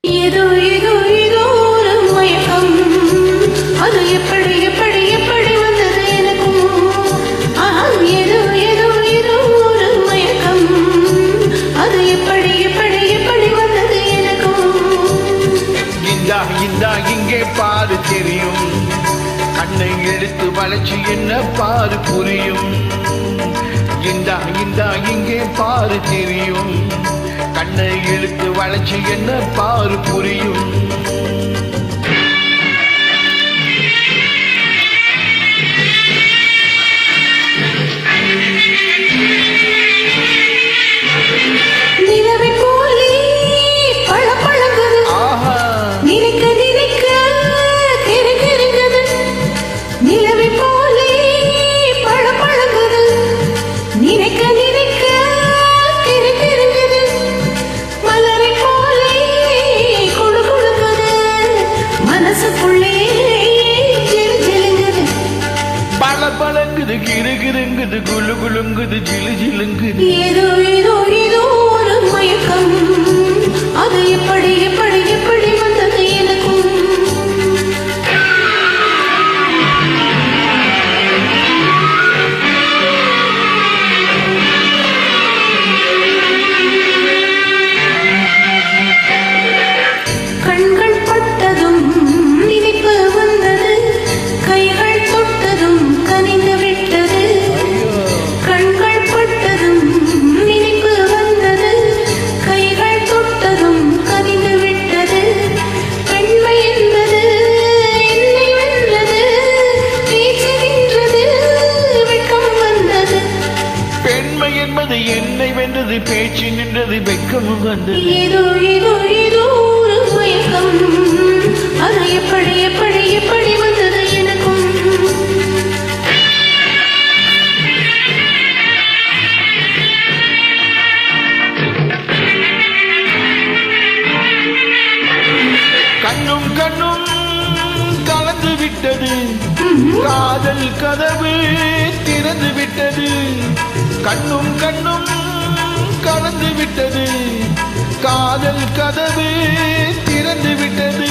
ஏதோ ஏதோ ஏதோ ஒரு மயக்கம், அது எப்படி எப்படி எப்படி வந்தது எனக்கும். ஏதோ ஏதோ ஏதோ ஒரு மயக்கம், அது எப்படி எப்படி எப்படி வந்தது எனக்கும். இந்தா இந்தா இங்கே பாரு தெரியும், கண்ணை எடுத்து வளைச்சு என்ன பாரு புரியும். இந்தா இந்தா இங்கே பாரு தெரியும், கண்ணை இழுத்து வளைச்சு என்ன பாரு புரியும். நிலவை போலே பளபளக்குது, நினைக்க நினைக்க கிறுகிறுக்குது. நிலவை போலே பளபளக்குது, நினைக்க நினைக்க கிறுகிறுக்குது. மலரை போலே குளுகுளுக்குது, மனசுக்குள்ளே ஜிலு ஜிலுங்குது. பளபளங்குது கிறுகிறுங்குது குளு குளுங்குது ஜிலு ஜிலுங்குது. ஏதோ ஏதோ ஏதோ ஒரு மயக்கம், அது எப்படி எப்படி எப்படி வந்தது எனக்கும். கண்கள் பட்டதும் நினைப்பு வந்தது, கைகள் தொட்டதும் கனிந்து விட்டது. கண்கள் பட்டதும் நினைப்பு வந்தது, கைகள் தொட்டதும் கனிந்து விட்டது. பெண்மை என்பது என்னை வென்றது, பேச்சு நின்றது, வெட்கம் வந்தது. பெண்மை என்பது என்னை வென்றது, பேச்சு நின்றது, வெட்கமும் வந்தது. ஏதோ ஏதோ ஏதோ ஒரு மயக்கம், அது எப்படி எப்படி எப்படி வந்தது எனக்கும். கண்ணும் கண்ணும் கலந்து விட்டது, காதல் கதவு திறந்து விட்டது. கண்ணும் கண்ணும் கலந்து விட்டது, காதல் கதவு திறந்து விட்டது.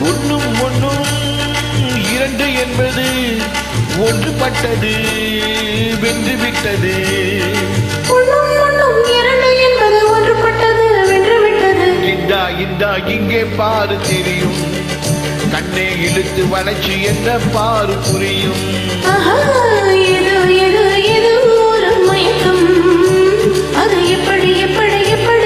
ஒன்னும் ஒன்னும் இரண்டு என்பது ஒன்றுபட்டது, வென்று விட்டது. ஒன்றும் ஒன்றும் இரண்டு என்பது ஒன்றுபட்டது, வென்று விட்டது. இந்தா இந்தா இங்கே பாரு தெரியும், கண்ணை இழுத்து வளைச்சு என்ன பாரு புரியும். ஏதோ ஏதோ ஏதோ ஒரு மயக்கம், அது எப்படி எப்படி எப்படி